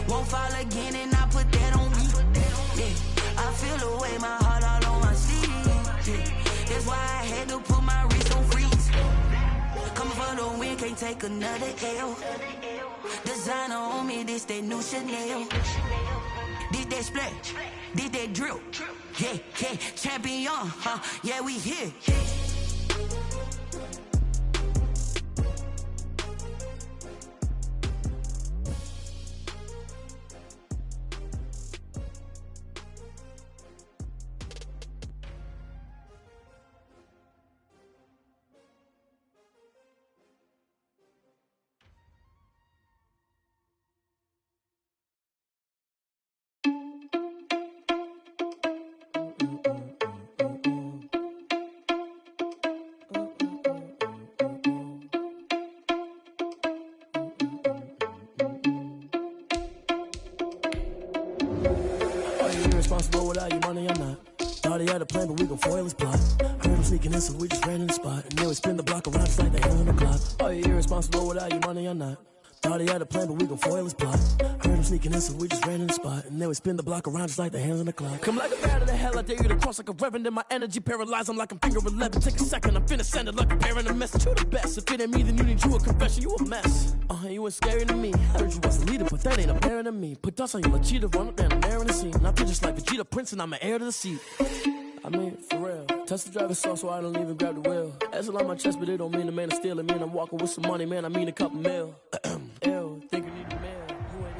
Won't fall again, and I put that on me. Yeah, I feel the way, my heart all on my sleeve. Yeah, that's why I had to put my wrist on freeze. Coming for the win, can't take another L. Designer on me, this that new Chanel. This that splash, this that drill. Yeah, yeah, champion, yeah, we here. Responsible without your money, I'm not. Thought he had a plan, but we gon' foil his plot. Heard him sneaking in, so we just ran in the spot. And then we spin the block around just like the hands on the clock. Are you irresponsible without your money, I'm not. Thought he had a plan, but we gon' foil his plot. Heard him sneaking in, so we just ran in the spot. And then we spin the block around just like the hands on the clock. Come like a bat of the hell, I dare you to cross like a reverend. And my energy paralyzed, I'm like I'm finger 11. Take a second, I'm finna send it like a parent a message. You the best, if it ain't me, then you need you a confession. You a mess, you ain't scary to me. Heard you was a leader, but that ain't a parent to me. Put dust on your cheetah, run up down the air in the scene. I feel just like Vegeta Prince, and I'm an heir to the seat. I mean, for real. Touch the driver's soft, so I don't even grab the wheel. That's on my chest, but it don't mean the man is stealing. Man, I'm walking with some money, man, I mean a couple mil. Ew, think you need a man. You ain't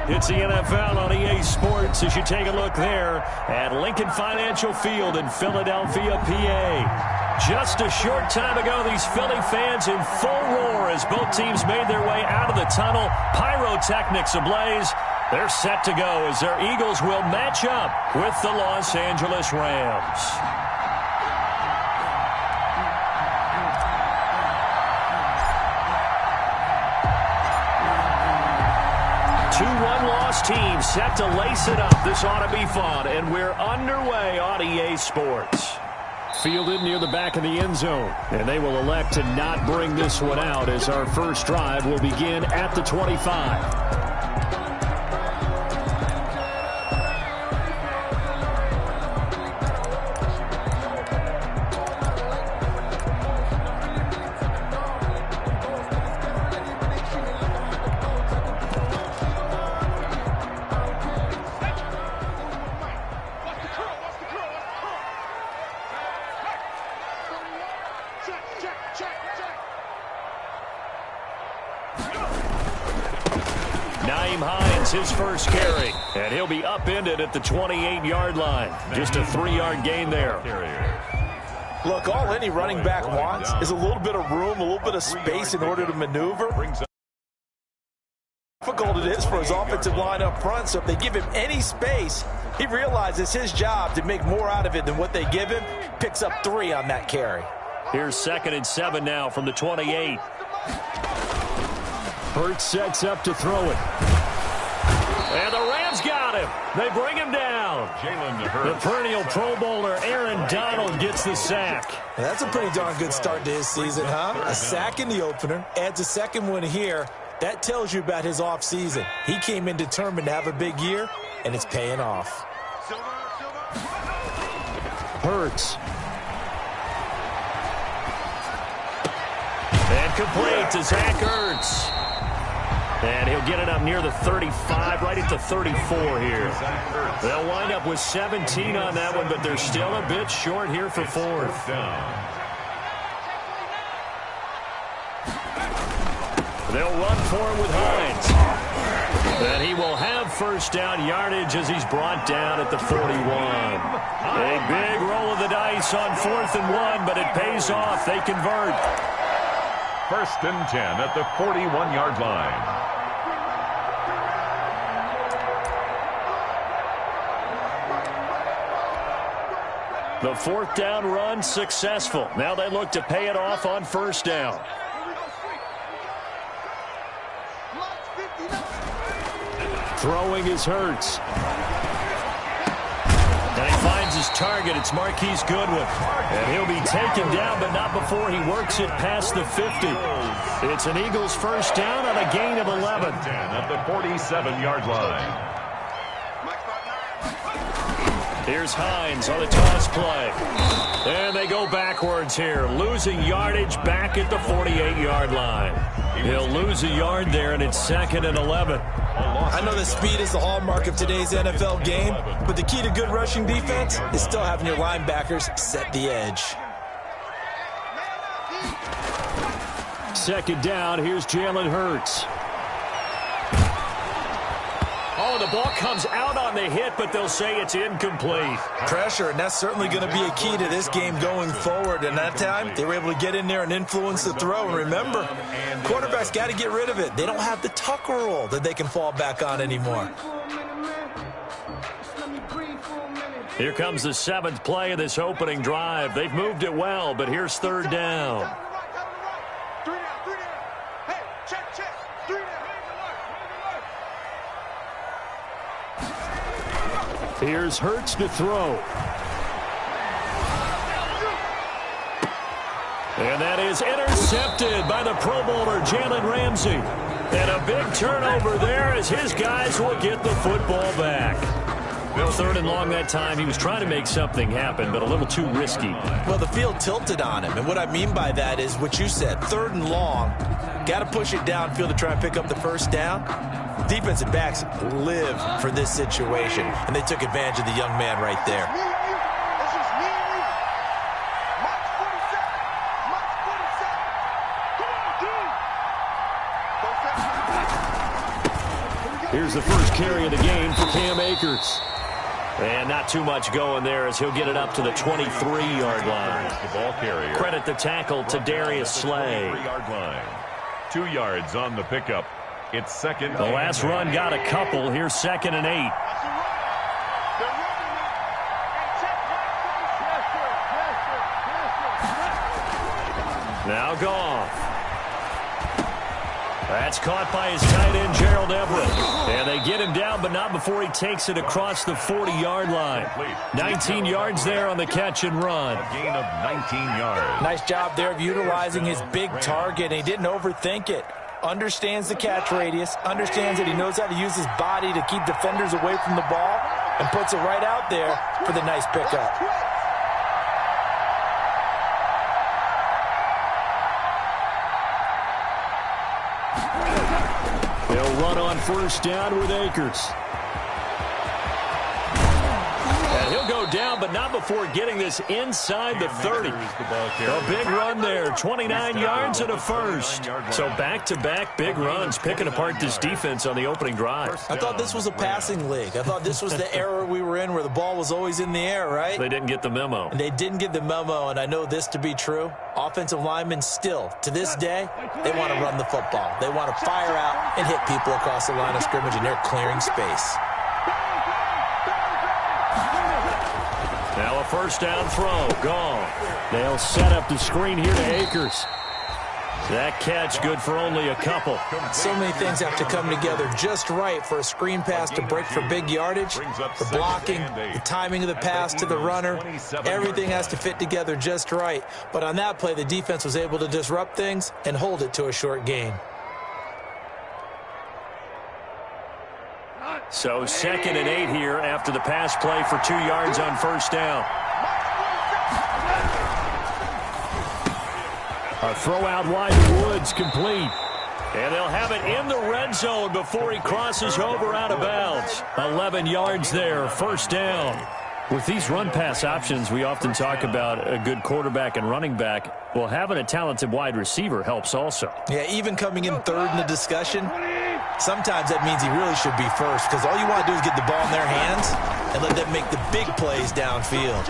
even It's the NFL on EA Sports as you take a look there at Lincoln Financial Field in Philadelphia, PA. Just a short time ago, these Philly fans in full roar as both teams made their way out of the tunnel. Pyrotechnics ablaze. They're set to go as their Eagles will match up with the Los Angeles Rams. 2-1 loss team set to lace it up. This ought to be fun, and we're underway on EA Sports. Fielded near the back of the end zone, and they will elect to not bring this one out as our first drive will begin at the 25. His first carry, and he'll be upended at the 28-yard line. Just a 3-yard gain there. Look, all any running back wants is a little bit of room, a little bit of space in order to maneuver. Difficult it is for his offensive line up front, so if they give him any space, he realizes his job to make more out of it than what they give him. Picks up 3 on that carry. Here's 2nd and 7 now from the 28. Hurts sets up to throw it. And the Rams got him. They bring him down. The perennial Pro Bowler Aaron Donald gets the sack. Well, that's a pretty darn good start to his season, huh? A sack in the opener, adds a second one here. That tells you about his offseason. He came in determined to have a big year, and it's paying off. Hurts. And complete to Zach Ertz. And he'll get it up near the 35, right at the 34 here. They'll wind up with 17 on that one, but they're still a bit short here for 4th. They'll run for it with Hines. And he will have first down yardage as he's brought down at the 41. A big roll of the dice on 4th and 1, but it pays off. They convert. 1st and 10 at the 41-yard line. The 4th down run successful. Now they look to pay it off on 1st down. Throwing is Hurts. And he finds his target. It's Marquise Goodwin. And he'll be taken down, but not before he works it past the 50. It's an Eagles first down on a gain of 11. 10 at the 47-yard line. Here's Hines on the toss play. And they go backwards here, losing yardage back at the 48-yard line. He'll lose a yard there, and it's 2nd and 11. I know that speed is the hallmark of today's NFL game, but the key to good rushing defense is still having your linebackers set the edge. 2nd down, here's Jalen Hurts. Oh, the ball comes out on the hit, but they'll say it's incomplete. Pressure, and that's certainly going to be a key to this game going forward. And that time, they were able to get in there and influence the throw. And remember, quarterbacks got to get rid of it. They don't have the Tucker rule that they can fall back on anymore. Here comes the 7th play of this opening drive. They've moved it well, but here's 3rd down. Here's Hurts to throw. And that is intercepted by the Pro Bowler, Jalen Ramsey. And a big turnover there as his guys will get the football back. 3rd and long that time. He was trying to make something happen, but a little too risky. Well, the field tilted on him. And what I mean by that is what you said. 3rd and long. Got to push it downfield to try and pick up the first down. Defensive backs live for this situation, and they took advantage of the young man right there. Here's the first carry of the game for Cam Akers. And not too much going there as he'll get it up to the 23-yard line. The ball carrier. Credit the tackle to Darius Slay. 3-yard line. 2 yards on the pickup. It's 2nd. The last run got a couple. Here's 2nd and 8. Now Goff. That's caught by his tight end, Gerald Everett. And they get him down, but not before he takes it across the 40-yard line. 19 yards there on the catch and run. A gain of 19 yards. Nice job there of utilizing his big target. He didn't overthink it. Understands the catch radius, understands that he knows how to use his body to keep defenders away from the ball, and puts it right out there for the nice pickup. They'll run on first down with Akers. And he'll go down, but not before getting this inside the 30. A big run there, 29 yards and a first. So back-to-back big runs, picking apart this defense on the opening drive. I thought this was a passing league. I thought this was the era we were in where the ball was always in the air, right? They didn't get the memo. And they didn't get the memo, and I know this to be true. Offensive linemen still, to this day, they want to run the football. They want to fire out and hit people across the line of scrimmage, and they're clearing space. Now a first down throw, gone. They'll set up the screen here to Akers. That catch good for only a couple. So many things have to come together just right for a screen pass to break for big yardage. The blocking, the timing of the pass to the runner, everything has to fit together just right. But on that play, the defense was able to disrupt things and hold it to a short gain. So 2nd and 8 here after the pass play for 2 yards on first down. A throw out wide to Woods, complete. And they'll have it in the red zone before he crosses over out of bounds. 11 yards there, first down. With these run-pass options, we often talk about a good quarterback and running back. Well, having a talented wide receiver helps also. Yeah, even coming in third in the discussion, sometimes that means he really should be first, because all you want to do is get the ball in their hands and let them make the big plays downfield.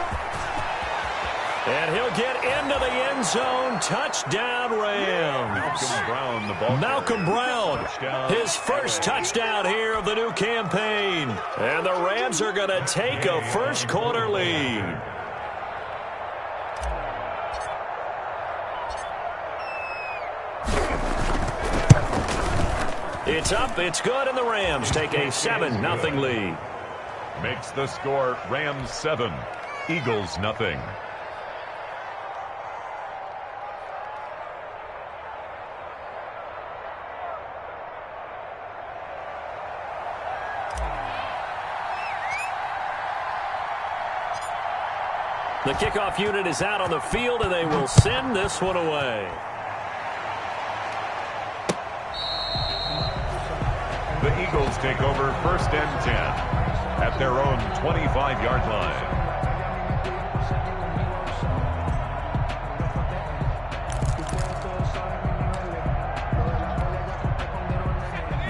And he'll get into the end zone. Touchdown, Rams. Malcolm Brown, his first touchdown here of the new campaign. And the Rams are going to take a first quarter lead. It's up, it's good, and the Rams take a 7-0 lead. makes the score Rams 7, Eagles nothing. The kickoff unit is out on the field, and they will send this one away. The Eagles take over 1st and 10 at their own 25-yard line.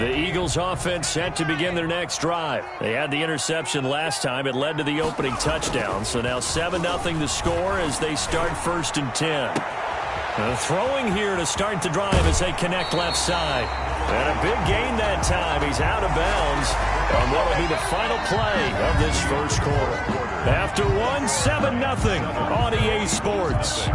The Eagles offense set to begin their next drive. They had the interception last time. It led to the opening touchdown. So now 7-0 the score as they start 1st and 10. Throwing here to start the drive as they connect left side. And a big gain that time. He's out of bounds on what will be the final play of this first quarter. After 7-0 on EA Sports.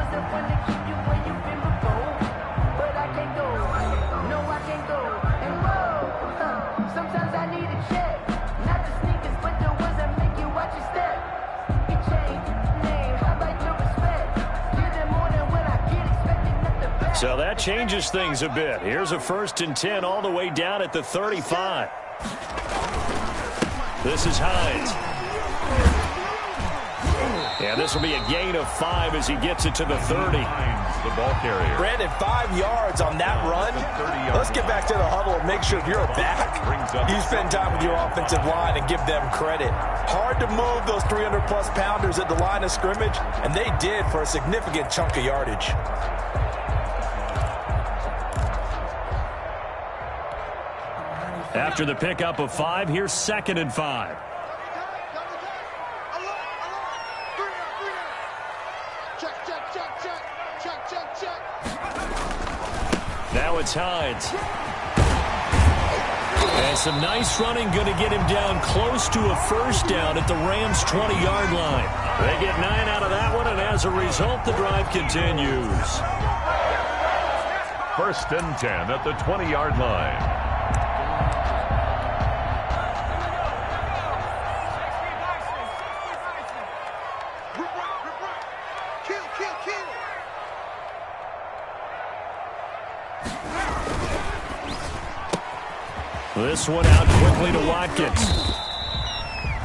So that changes things a bit. Here's a 1st and 10 all the way down at the 35. This is Hines. Yeah, this will be a gain of 5 as he gets it to the 30. The ball carrier. Brandon, 5 yards on that run. Let's get back to the huddle and make sure if you're a back, you spend time with your offensive line and give them credit. Hard to move those 300-plus pounders at the line of scrimmage, and they did for a significant chunk of yardage. After the pickup of 5, here's 2nd and 5. Now it's Hines. And some nice running, going to get him down close to a 1st down at the Rams' 20-yard line. They get 9 out of that one, and as a result, the drive continues. 1st and 10 at the 20-yard line. This one out quickly to Watkins.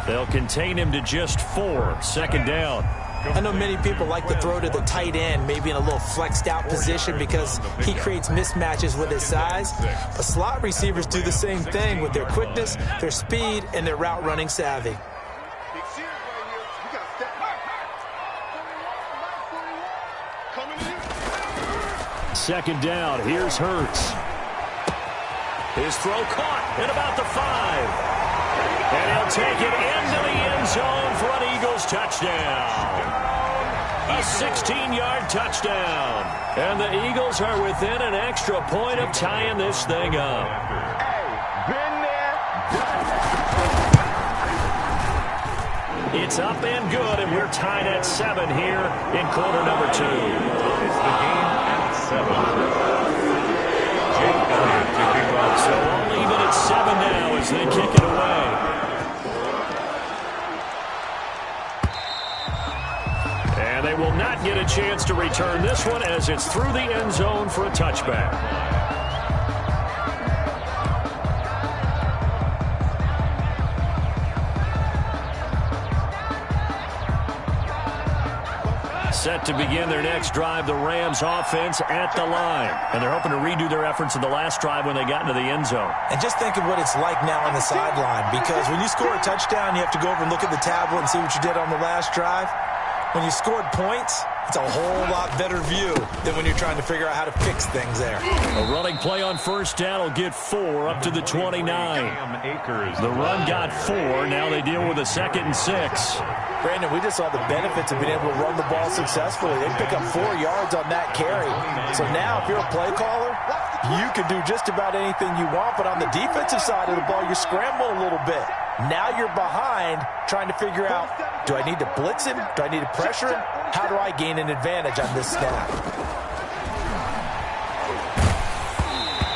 They'll contain him to just 4. 2nd down. I know many people like to throw to the tight end, maybe in a little flexed out position because he creates mismatches with his size. But slot receivers do the same thing with their quickness, their speed, and their route running savvy. 2nd down. Here's Hurts. His throw caught at about the 5. And he'll take it into the end zone for an Eagles touchdown. A 16-yard touchdown. And the Eagles are within an extra point of tying this thing up. It's up and good, and we're tied at 7 here in quarter number 2. It's the game at 7. So all even at 7 now as they kick it away. And they will not get a chance to return this one as it's through the end zone for a touchback. Set to begin their next drive, the Rams offense at the line. And they're hoping to redo their efforts in the last drive when they got into the end zone. And just think of what it's like now on the sideline, because when you score a touchdown, you have to go over and look at the tablet and see what you did on the last drive. When you scored points, it's a whole lot better view than when you're trying to figure out how to fix things there. A running play on 1st down will get 4 up to the 29. The run got 4. Now they deal with a 2nd and 6. Brandon, we just saw the benefits of being able to run the ball successfully. They pick up 4 yards on that carry. So now if you're a play caller, you can do just about anything you want. But on the defensive side of the ball, you're scrambling a little bit. Now you're behind trying to figure out, do I need to blitz him? Do I need to pressure him? How do I gain an advantage on this snap?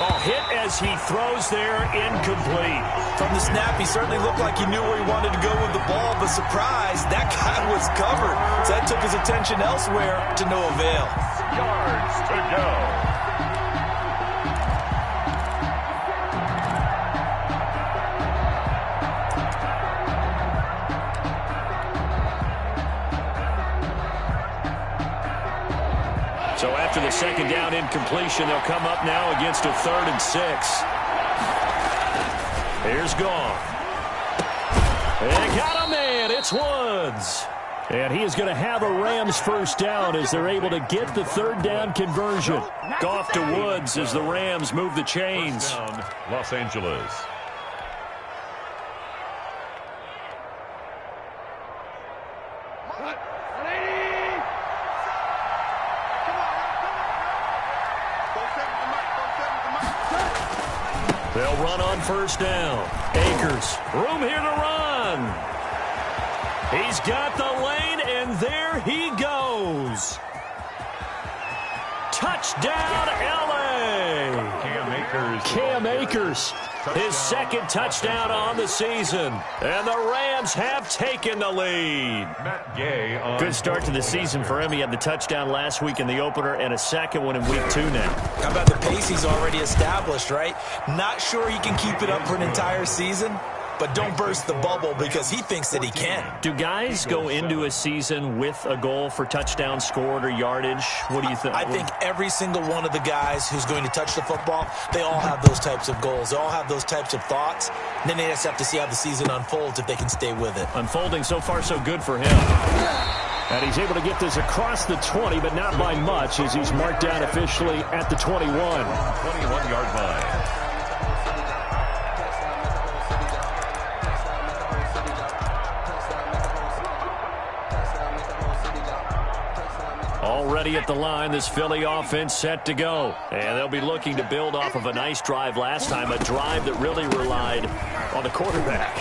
Oh, hit as he throws there, incomplete. From the snap, he certainly looked like he knew where he wanted to go with the ball, but surprise, that guy was covered. So that took his attention elsewhere to no avail. Yards to go. So after the second down incompletion, they'll come up now against a 3rd and 6. Here's Goff. They got a man. It's Woods. And he is going to have a Rams first down as they're able to get the 3rd down conversion. Goff to Woods as the Rams move the chains. Down, Los Angeles. They'll run on first down. Akers, room here to run. He's got the lane, and there he goes. Touchdown, L.A. Cam Akers, his second touchdown on the season. And the Rams have taken the lead. Matt Gay on Good start to the season for him. He had the touchdown last week in the opener and a second one in week 2 now. How about the pace he's already established, right? Not sure he can keep it up for an entire season, but don't burst the bubble because he thinks that he can. Do guys go into a season with a goal for touchdown scored or yardage? What do you think? I think every single one of the guys who's going to touch the football, they all have those types of goals. They all have those types of thoughts. And then they just have to see how the season unfolds if they can stay with it. Unfolding so far so good for him. And he's able to get this across the 20, but not by much as he's marked down officially at the 21. 21-yard line. Already at the line, this Philly offense set to go. And they'll be looking to build off of a nice drive last time, a drive that really relied on the quarterback.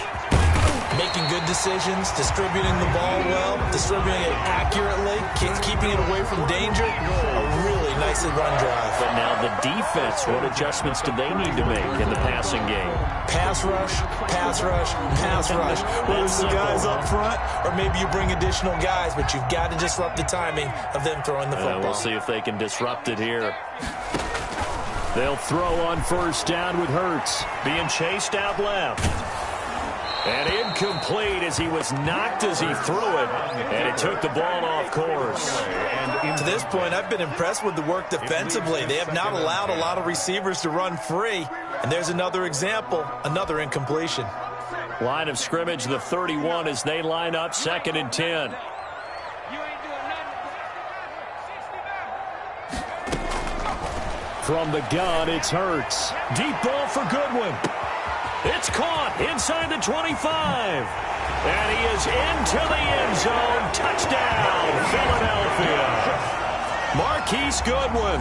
Making good decisions, distributing the ball well, distributing it accurately, keeping it away from danger. A really nicely run drive. But now the defense, what adjustments do they need to make in the passing game? Pass rush, pass rush, pass rush. Whether it's the guys up front or maybe you bring additional guys, but you've got to disrupt the timing of them throwing the football. We'll see if they can disrupt it here. They'll throw on first down with Hurts. Being chased out left. And incomplete as he was knocked as he threw it. And it took the ball off course. And to this point, I've been impressed with the work defensively. They have not allowed a lot of receivers to run free. And there's another example, another incompletion. Line of scrimmage, the 31 as they line up 2nd and 10. From the gun, it's Hurts. Deep ball for Goodwin. It's caught inside the 25. And he is into the end zone. Touchdown, Philadelphia. Marquise Goodwin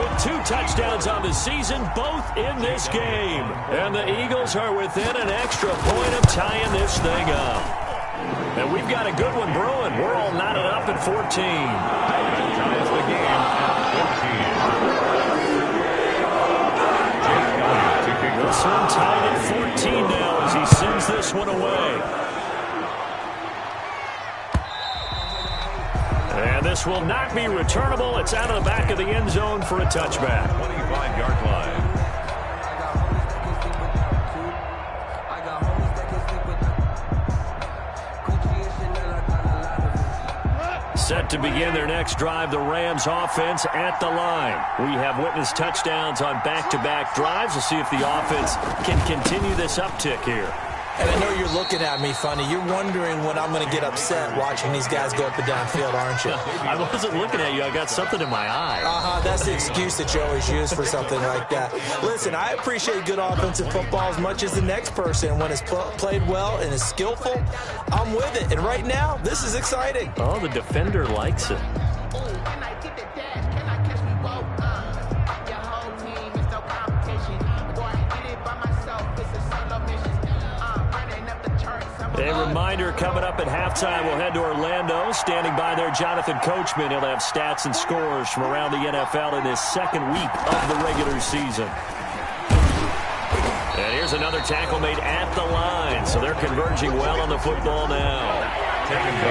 with 2 touchdowns on the season, both in this game. And the Eagles are within an extra point of tying this thing up. And we've got a good one brewing. We're all knotted up at 14. Ties the game at 14. This one tied at 14 now as he sends this one away. And this will not be returnable. It's out of the back of the end zone for a touchback. 25-yard line. Set to begin their next drive, the Rams offense at the line. We have witnessed touchdowns on back-to-back drives. We'll see if the offense can continue this uptick here. And I know you're looking at me funny. You're wondering when I'm going to get upset watching these guys go up and down field, aren't you? I wasn't looking at you. I got something in my eye. That's the excuse that you always use for something like that. Listen, I appreciate good offensive football as much as the next person. When it's played well and is skillful, I'm with it. And right now, this is exciting. Oh, the defender likes it. A reminder coming up at halftime, we'll head to Orlando. Standing by there, Jonathan Coachman. He'll have stats and scores from around the NFL in his second week of the regular season. And here's another tackle made at the line, so they're converging well on the football now.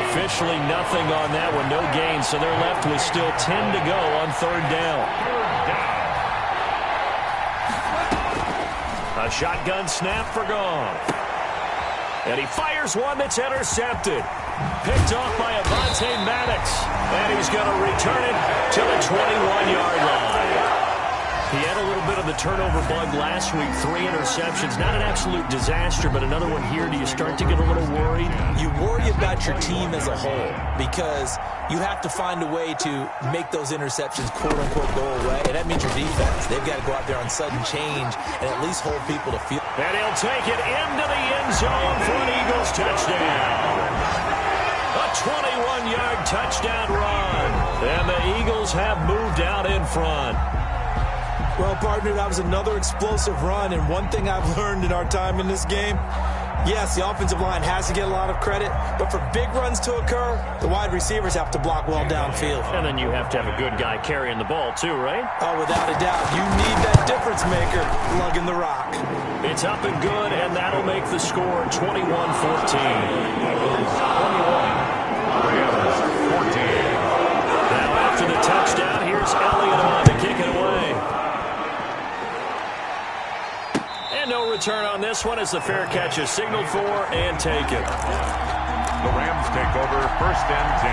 Officially nothing on that one, no gain, so they're left with still 10 to go on third down. A shotgun snap for Goff. And he fires one that's intercepted. Picked off by Avonte Maddox. And he's going to return it to the 21-yard line. He had a little bit of the turnover bug last week, 3 interceptions. Not an absolute disaster, but another one here. Do you start to get a little worried? You worry about your team as a whole because you have to find a way to make those interceptions, quote-unquote, go away. And that means your defense. They've got to go out there on sudden change and at least hold people to field. And he'll take it into the end zone for an Eagles touchdown. A 21-yard touchdown run. And the Eagles have moved out in front. Well, partner, that was another explosive run, and one thing I've learned in our time in this game, yes, the offensive line has to get a lot of credit, but for big runs to occur, the wide receivers have to block well downfield. And then you have to have a good guy carrying the ball too, right? Oh, without a doubt. You need that difference maker lugging the rock. It's up and good, and that'll make the score 21-14. 21. Rams 14. Now after the touchdown, here's Elliott on to kick it away. No return on this one as the fair catch is signaled for and taken. The Rams take over 1st and 10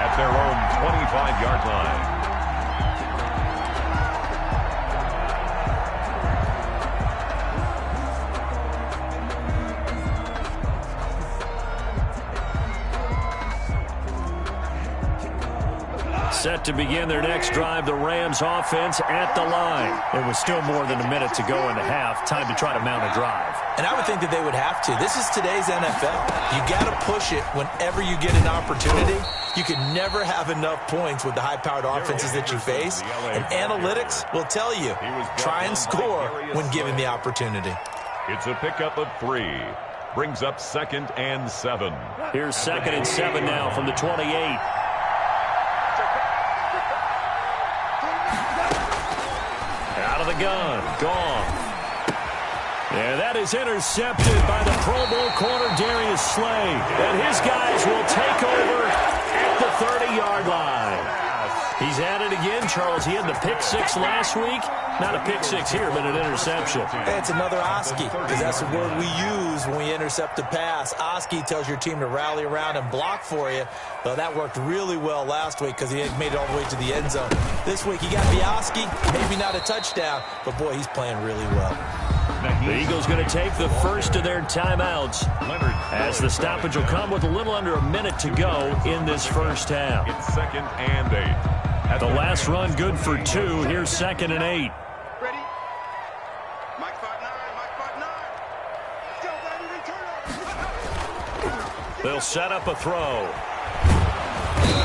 at their own 25-yard line. Set to begin their next drive, the Rams offense at the line. There was still more than a minute to go in the half. Time to try to mount a drive. And I would think that they would have to. This is today's NFL. You got to push it whenever you get an opportunity. You can never have enough points with the high-powered offenses that you face. And analytics will tell you, try and score when given the opportunity. It's a pickup of 3. Brings up 2nd and 7. Here's 2nd and 7 now from the 28. Out of the gun, Goff. And that is intercepted by the Pro Bowl corner, Darius Slay. And his guys will take over at the 30-yard line. He's at it again, Charles. He had the pick 6 last week. Not a pick 6 here, but an interception. It's another Oski, because that's the word we use when we intercept a pass. Oski tells your team to rally around and block for you. Well, that worked really well last week because he had made it all the way to the end zone. This week, he got the Oski, maybe not a touchdown, but, boy, he's playing really well. The Eagles going to take the first of their timeouts as the stoppage will come with a little under a minute to go in this first half. It's 2nd and 8. The last run good for 2. Here's 2nd and 8. Ready? Mike 5-9, Mike 5-9. Let's go, baby, return. They'll set up a throw.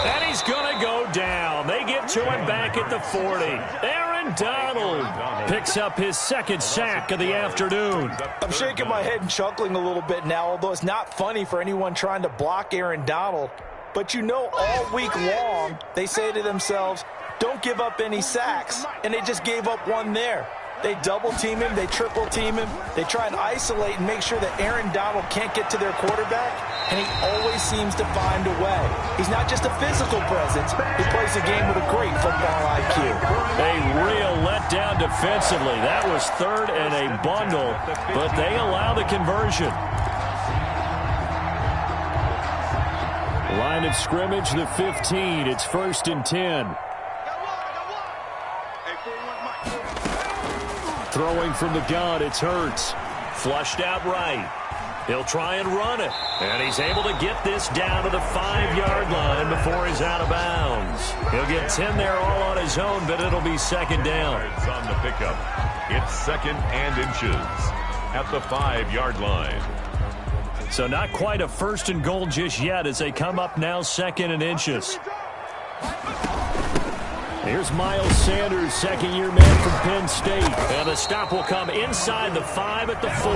And he's going to go down. They get to him back at the 40. Aaron Donald picks up his 2nd sack of the afternoon. I'm shaking my head and chuckling a little bit now, although it's not funny for anyone trying to block Aaron Donald. But you know, all week long, they say to themselves, don't give up any sacks. And they just gave up one there. They double-team him. They triple-team him. They try and isolate and make sure that Aaron Donald can't get to their quarterback. And he always seems to find a way. He's not just a physical presence. He plays the game with a great football IQ. A real letdown defensively. That was 3rd and a bundle, but they allow the conversion. Line of scrimmage, the 15. It's 1st and 10. Throwing from the gun, it's Hurts. Flushed out right. He'll try and run it. And he's able to get this down to the 5-yard line before he's out of bounds. He'll get 10 there all on his own, but it'll be 2nd down. It's on the pickup. It's 2nd and inches at the 5-yard line. So not quite a 1st and goal just yet as they come up now 2nd and inches. Here's Miles Sanders, 2nd-year man from Penn State. And the stop will come inside the 5 at the 4.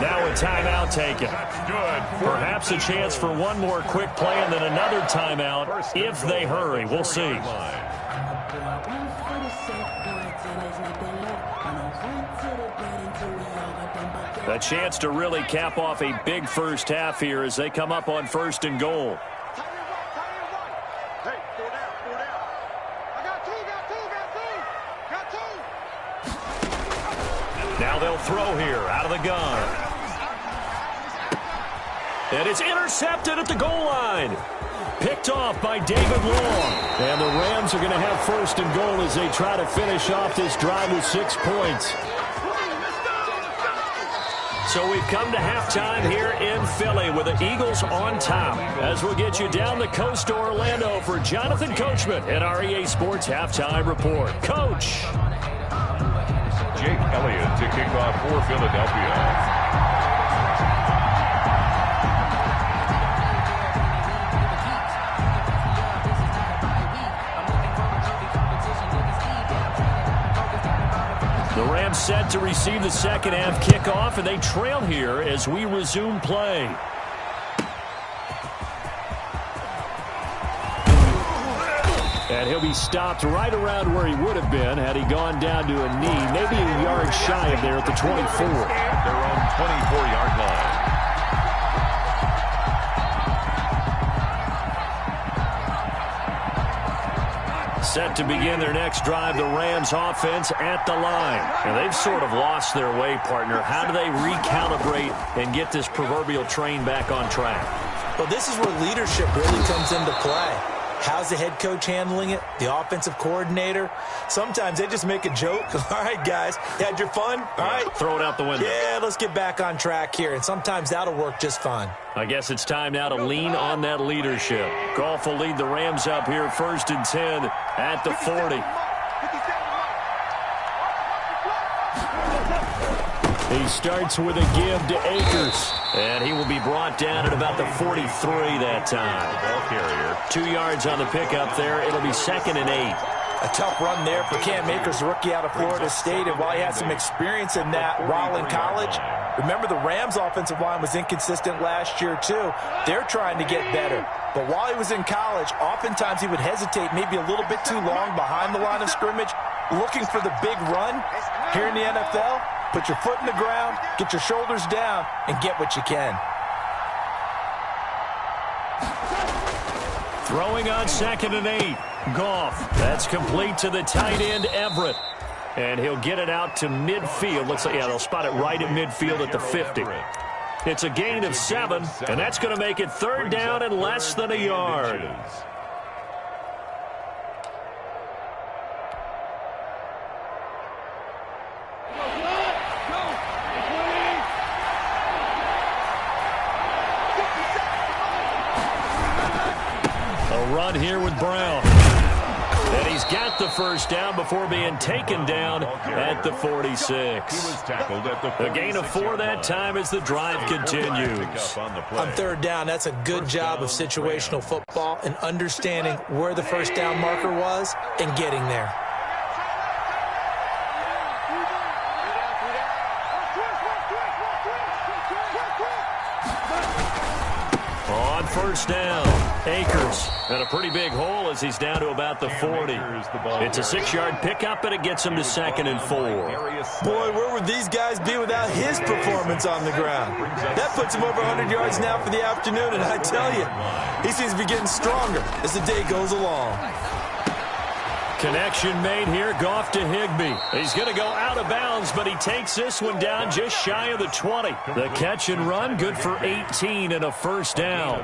Now a timeout taken. Perhaps a chance for one more quick play and then another timeout if they hurry. We'll see. A chance to really cap off a big first half here as they come up on 1st and goal. Hey, 4 down, 4 down. I got two. Now they'll throw here out of the gun. And it's intercepted at the goal line. Picked off by David Long. And the Rams are going to have 1st and goal as they try to finish off this drive with 6 points. So we've come to halftime here in Philly with the Eagles on top. As we'll get you down the coast to Orlando for Jonathan Coachman at our EA Sports Halftime Report. Coach. Jake Elliott to kick off for Philadelphia. The Rams set to receive the second half kickoff, and they trail here as we resume play. And he'll be stopped right around where he would have been had he gone down to a knee, maybe a yard shy of there at the 24. At their own 24-yard line. Set to begin their next drive, the Rams offense at the line. Now, they've sort of lost their way, partner. How do they recalibrate and get this proverbial train back on track? Well, this is where leadership really comes into play. How's the head coach handling it? The offensive coordinator? Sometimes they just make a joke. All right, guys, you had your fun? All right. Throw it out the window. Yeah, let's get back on track here. And sometimes that'll work just fine. I guess it's time now to lean on that leadership. Goff will lead the Rams up here 1st and 10 at the 40. He starts with a give to Akers, and he will be brought down at about the 43 that time. Ball carrier. 2 yards on the pickup there. It'll be 2nd and 8. A tough run there for Cam Akers, rookie out of Florida State, and while he had some experience in that while in college, remember the Rams' offensive line was inconsistent last year too. They're trying to get better. But while he was in college, oftentimes he would hesitate maybe a little bit too long behind the line of scrimmage, looking for the big run. Here in the NFL, put your foot in the ground, get your shoulders down, and get what you can. Throwing on 2nd and 8. Goff. That's complete to the tight end, Everett. And he'll get it out to midfield. Looks like, yeah, they'll spot it right at midfield at the 50. It's a gain of 7, and that's going to make it 3rd down and less than a yard. A run here with Brown. And he's got the 1st down before being taken down at the 46. He was tackled at the 46. A gain of 4 that time as the drive continues. On 3rd down, that's a good job of situational football and understanding where the 1st down marker was and getting there. On 1st down, Akers. And a pretty big hole as he's down to about the 40. It's a 6-yard pickup, and it gets him to 2nd and 4. Boy, where would these guys be without his performance on the ground? That puts him over 100 yards now for the afternoon, and I tell you, he seems to be getting stronger as the day goes along. Connection made here. Goff to Higbee. He's going to go out of bounds, but he takes this one down just shy of the 20. The catch and run, good for 18 and a 1st down.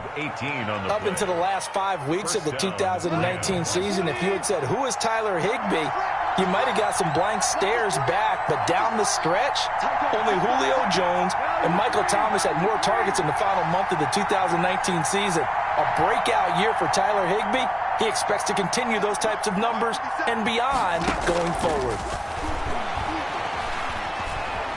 Up into the last 5 weeks of the 2019 season, if you had said, who is Tyler Higbee, you might have got some blank stares back, but down the stretch, only Julio Jones and Michael Thomas had more targets in the final month of the 2019 season. A breakout year for Tyler Higbee. He expects to continue those types of numbers and beyond going forward.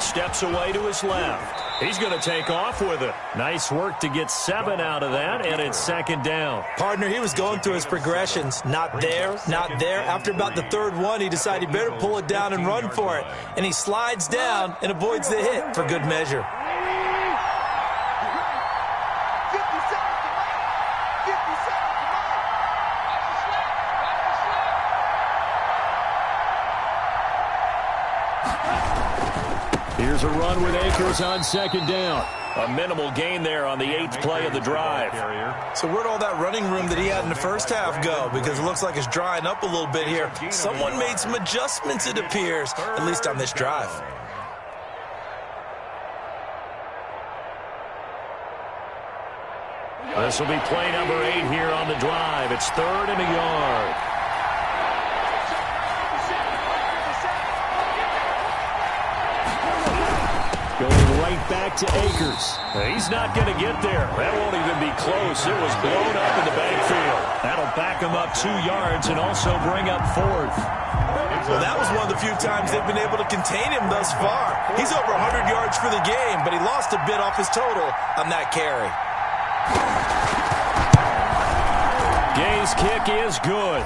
Steps away to his left. He's going to take off with it. Nice work to get 7 out of that, and it's 2nd down. Partner, he was going through his progressions. Not there, not there. After about the 3rd one, he decided he better pull it down and run for it. And he slides down and avoids the hit for good measure. Here's a run with Akers on second down. A minimal gain there on the 8th play of the drive. So where'd all that running room that he had in the first half go? Because it looks like it's drying up a little bit here. Someone made some adjustments, it appears, at least on this drive. This will be play number 8 here on the drive. It's 3rd and a yard. Going right back to Akers. He's not going to get there. That won't even be close. It was blown up in the backfield. That'll back him up 2 yards and also bring up 4th. Well, that was one of the few times they've been able to contain him thus far. He's over 100 yards for the game, but he lost a bit off his total on that carry. Gay's kick is good,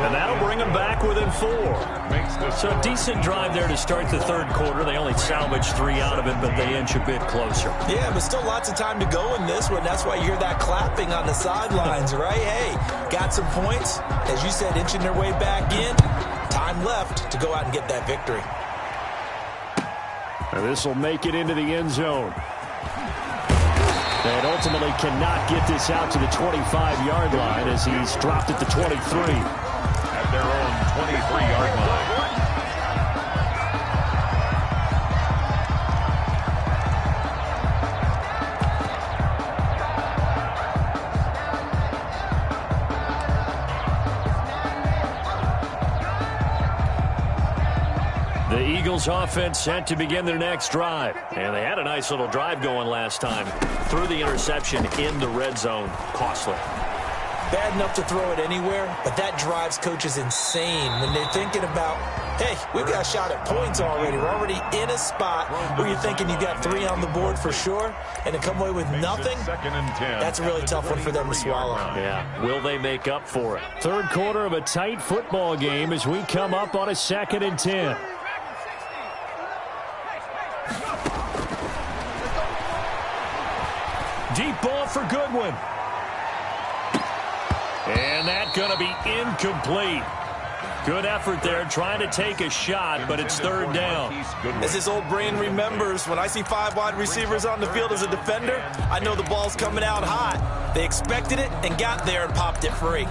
and that'll bring him back within 4. So a decent drive there to start the 3rd quarter. They only salvaged 3 out of it, but they inch a bit closer. Yeah, but still lots of time to go in this one. That's why you hear that clapping on the sidelines, right? Hey, got some points. As you said, inching their way back in. Time left to go out and get that victory. And this will make it into the end zone. And ultimately cannot get this out to the 25-yard line as he's dropped at the 23. At their own 23-yard line. The Eagles offense set to begin their next drive. And they had a nice little drive going last time. Threw the interception in the red zone. Costly. Bad enough to throw it anywhere, but that drives coaches insane when they're thinking about, hey, we've got a shot at points already. We're already in a spot where you're thinking you got 3 on the board for sure, and to come away with nothing, that's a really tough one for them to swallow. Yeah, will they make up for it? 3rd quarter of a tight football game as we come up on a 2nd and 10. Deep ball for Goodwin. And that's going to be incomplete. Good effort there, trying to take a shot, but it's 3rd down. As his old brain remembers, when I see 5 wide receivers on the field as a defender, I know the ball's coming out hot. They expected it and got there and popped it free.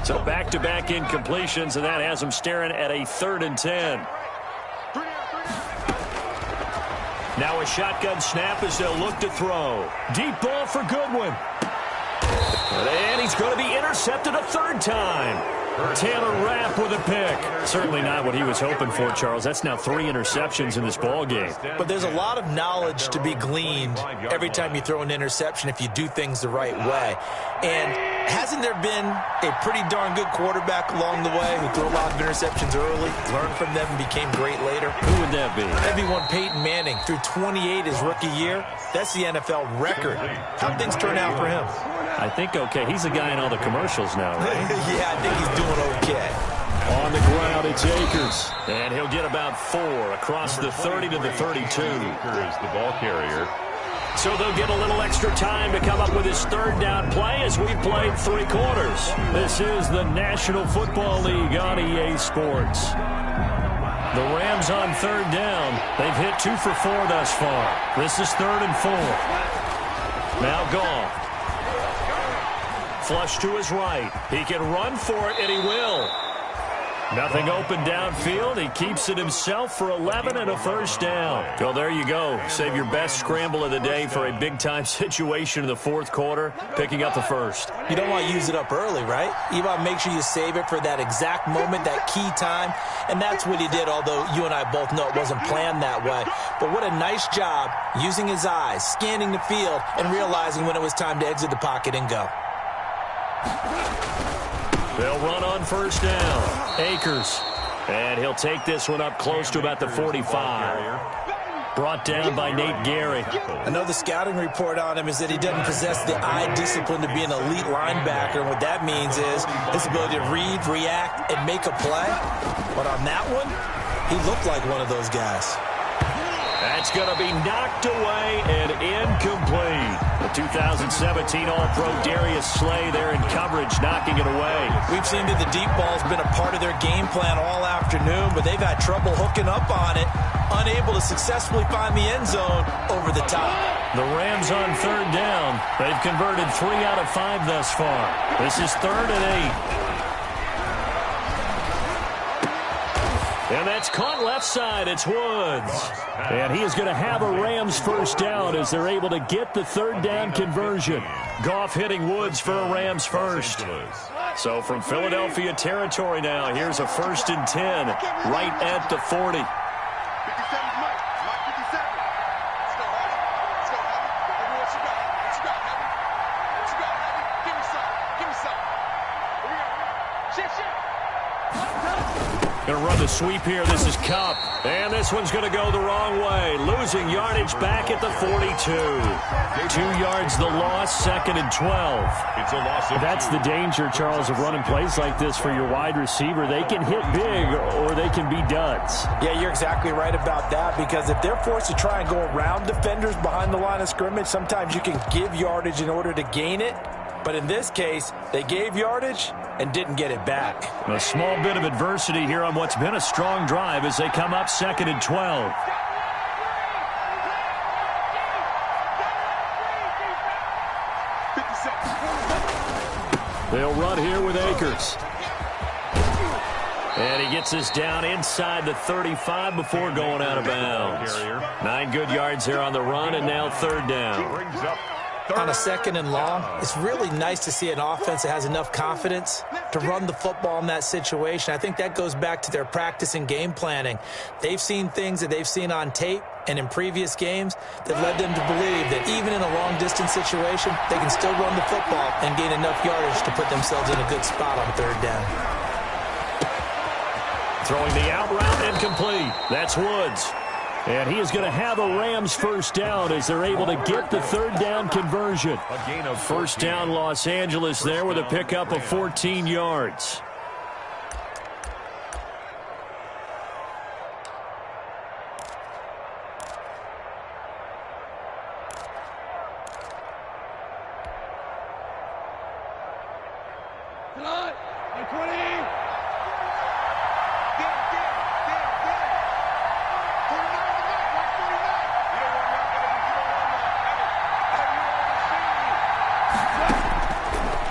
So back-to-back incompletions, and that has them staring at a 3rd and 10. Now a shotgun snap as they'll look to throw. Deep ball for Goodwin. And he's going to be intercepted a 3rd time. Taylor Rapp with a pick. Certainly not what he was hoping for, Charles. That's now 3 interceptions in this ball game. But there's a lot of knowledge to be gleaned every time you throw an interception if you do things the right way. And hasn't there been a pretty darn good quarterback along the way who threw a lot of interceptions early, learned from them, and became great later? Who would that be? That'd be one Peyton Manning. Threw 28 his rookie year. That's the NFL record. How'd things turn out for him? I think okay. He's the guy in all the commercials now, right? Yeah, I think he's doing okay. On the ground, it's Akers. And he'll get about 4 across the 30 to the 32. Akers, the ball carrier. So they'll get a little extra time to come up with his 3rd down play as we've played 3 quarters. This is the National Football League on EA Sports. The Rams on 3rd down. They've hit 2 for 4 thus far. This is 3rd and 4. Now Goff. Flush to his right. He can run for it, and he will. Nothing open downfield. He keeps it himself for 11 and a 1st down. Well, there you go. Save your best scramble of the day for a big-time situation in the 4th quarter, picking up the 1st. You don't want to use it up early, right? You want to make sure you save it for that exact moment, that key time, and that's what he did, although you and I both know it wasn't planned that way. But what a nice job using his eyes, scanning the field, and realizing when it was time to exit the pocket and go. They'll run on 1st down. Akers. And he'll take this one up close to about the 45. Brought down by Nate Gary. I know the scouting report on him is that he doesn't possess the eye discipline to be an elite linebacker. And what that means is his ability to read, react, and make a play. But on that one, he looked like one of those guys. That's going to be knocked away and incomplete. The 2017 All-Pro Darius Slay there in coverage, knocking it away. We've seen that the deep ball's been a part of their game plan all afternoon, but they've had trouble hooking up on it, unable to successfully find the end zone over the top. The Rams on third down. They've converted 3 out of 5 thus far. This is 3rd and 8. And that's caught left side. It's Woods. And he is going to have a Rams first down as they're able to get the 3rd down conversion. Goff hitting Woods for a Rams first. So from Philadelphia territory now, here's a 1st and 10 right at the 40. 57's Mike. Mike 57. Let's go, Heavy. Let's go, Heavy. Heavy, what you got? What you got, Heavy? What you got, Heavy? Give me some. Give me some. Here we go. Shit. Going to run the sweep here. This is Kupp. And this one's going to go the wrong way. Losing yardage back at the 42. 2 yards the loss, 2nd and 12. It's a loss of That's 2. the danger, Charles, of running plays like this for your wide receiver. They can hit big or they can be duds. Yeah, you're exactly right about that, because if they're forced to try and go around defenders behind the line of scrimmage, sometimes you can give yardage in order to gain it. But in this case, they gave yardage and didn't get it back. A small bit of adversity here on what's been a strong drive as they come up 2nd and 12. They'll run here with Akers. And he gets us down inside the 35 before going out of bounds. 9 good yards there on the run, and now 3rd down. Brings up On a 2nd and long, it's really nice to see an offense that has enough confidence to run the football in that situation. I think that goes back to their practice and game planning. They've seen things that they've seen on tape and in previous games that led them to believe that even in a long-distance situation, they can still run the football and gain enough yardage to put themselves in a good spot on 3rd down. Throwing the out route incomplete. That's Woods. And he is going to have a Rams first down as they're able to get the 3rd down conversion. a gain of First down Los Angeles there with a pickup of 14 yards.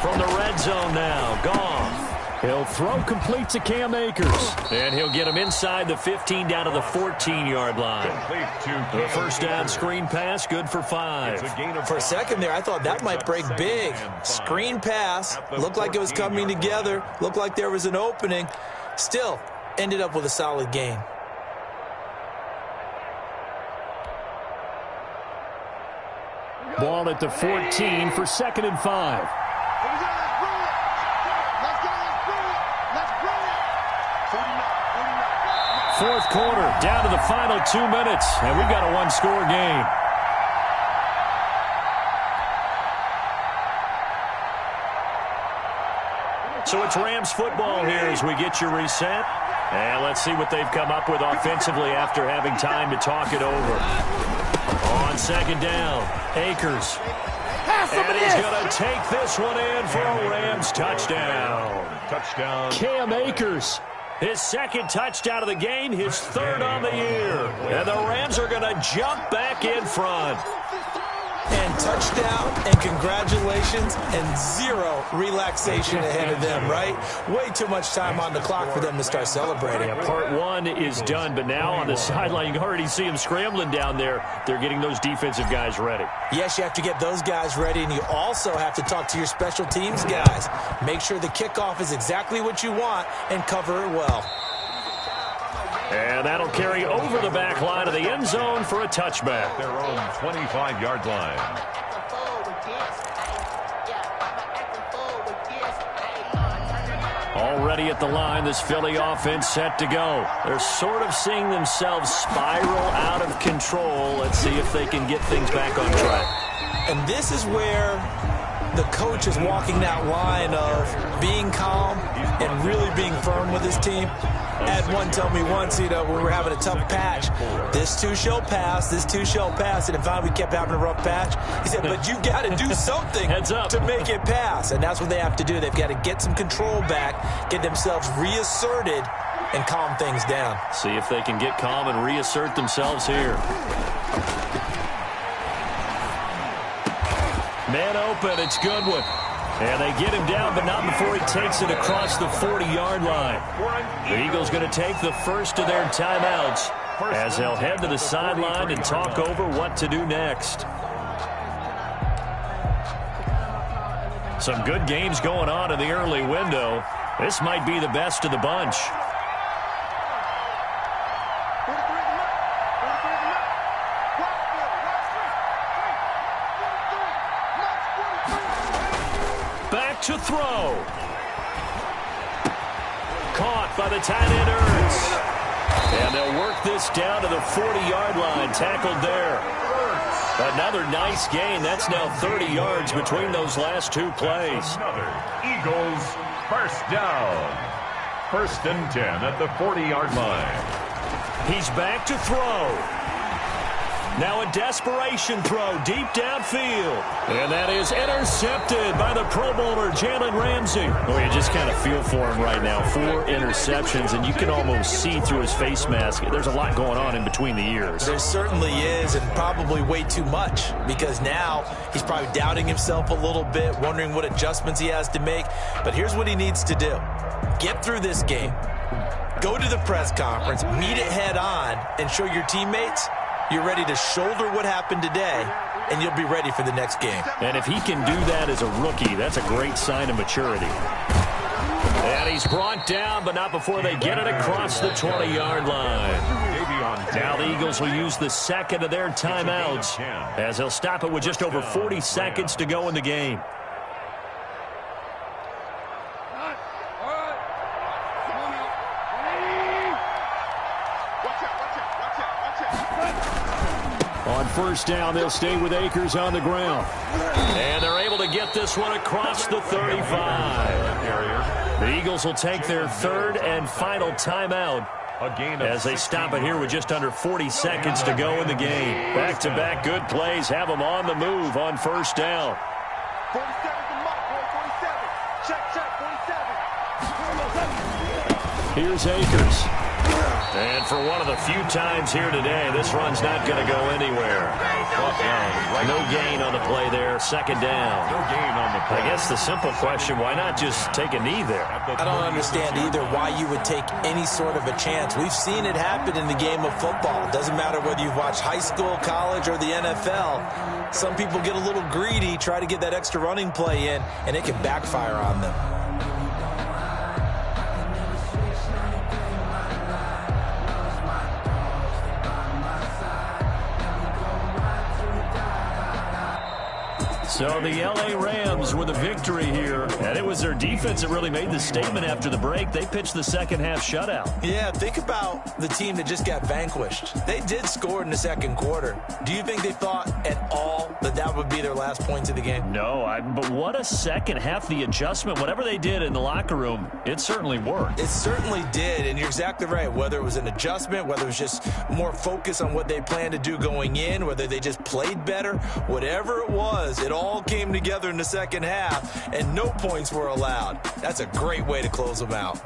From the red zone now, Goff. He'll throw complete to Cam Akers. And he'll get him inside the 15 down to the 14-yard line. The first down screen pass, good for 5. For a second there, I thought that might break big. Screen pass, looked like it was coming together, looked like there was an opening. Still, ended up with a solid gain. Ball at the 14 for 2nd and 5. Fourth quarter, down to the final 2 minutes, and we've got a one-score game. So it's Rams football here as we get you reset. And let's see what they've come up with offensively after having time to talk it over. On 2nd down, Akers. And he's going to take this one in for a Rams touchdown. Touchdown. Cam Akers. His 2nd touchdown of the game, his 3rd on the year. And the Rams are going to jump back in front. And touchdown, and congratulations, and 0 relaxation ahead of them, right? Way too much time on the clock for them to start celebrating. Yeah, part 1 is done, but now on the sideline, you can already see them scrambling down there. They're getting those defensive guys ready. Yes, you have to get those guys ready, and you also have to talk to your special teams guys. Make sure the kickoff is exactly what you want and cover it well. And that'll carry over the back line of the end zone for a touchback. Their own 25-yard line. Already at the line, this Philly offense set to go. They're sort of seeing themselves spiral out of control. Let's see if they can get things back on track. And this is where the coach is walking that line of being calm and really being firm with his team. I had one tell me once, when we were having a tough patch, this too shall pass, this too shall pass, and finally we kept having a rough patch. He said, but you got to do something to make it pass, and that's what they have to do. They've got to get some control back, get themselves reasserted, and calm things down. See if they can get calm and reassert themselves here. Man open, it's Goodwin. And they get him down, but not before he takes it across the 40-yard line. The Eagles going to take the first of their timeouts as they'll head to the sideline and talk over what to do next. Some good games going on in the early window. This might be the best of the bunch. To throw. Caught by the tight end Ertz. And they'll work this down to the 40-yard line. Tackled there. Another nice gain. That's now 30 yards between those last two plays. Another Eagles first down. 1st and 10 at the 40-yard line. He's back to throw. Now a desperation throw deep downfield. And that is intercepted by the Pro Bowler, Jalen Ramsey. Oh, you just kind of feel for him right now. 4 interceptions, and you can almost see through his face mask. There's a lot going on in between the ears. There certainly is, and probably way too much, because now he's probably doubting himself a little bit, wondering what adjustments he has to make. But here's what he needs to do. Get through this game. Go to the press conference, meet it head on, and show your teammates you're ready to shoulder what happened today, and you'll be ready for the next game. And if he can do that as a rookie, that's a great sign of maturity. And he's brought down, but not before they get it across the 20-yard line. Now the Eagles will use the second of their timeouts as they'll stop it with just over 40 seconds to go in the game. On first down, they'll stay with Akers on the ground. And they're able to get this one across the 35. The Eagles will take their third and final timeout as they stop it here with just under 40 seconds to go in the game. Back-to-back good plays have them on the move on first down. 47's the mark, boy, 47. Check, 47. Here's Akers. And for one of the few times here today, this run's not going to go anywhere. No gain on the play there. Second down. No gain on the play. I guess the simple question, why not just take a knee there? I don't understand either why you would take any sort of a chance. We've seen it happen in the game of football. It doesn't matter whether you've watched high school, college, or the NFL. Some people get a little greedy, try to get that extra running play in, and it can backfire on them. So the L.A. Rams with a victory here, and it was their defense that really made the statement after the break. They pitched the second-half shutout. Yeah, think about the team that just got vanquished. They did score in the second quarter. Do you think they thought at all that that would be their last points of the game? No, but what a second half. The adjustment, whatever they did in the locker room, it certainly worked. It certainly did, and you're exactly right. Whether it was an adjustment, whether it was just more focus on what they planned to do going in, whether they just played better, whatever it was, it all came together in the second half, and no points were allowed. That's a great way to close them out.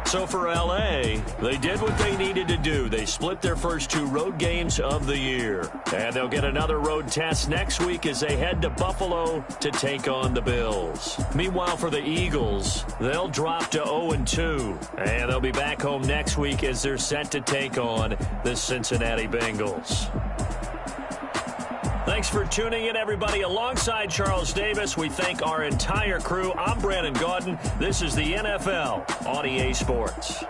So for L.A., they did what they needed to do. They split their first 2 road games of the year. And they'll get another road test next week as they head to Buffalo to take on the Bills. Meanwhile, for the Eagles, they'll drop to 0-2. And they'll be back home next week as they're set to take on the Cincinnati Bengals. Thanks for tuning in, everybody. Alongside Charles Davis, we thank our entire crew. I'm Brandon Gaudin. This is the NFL on EA Sports.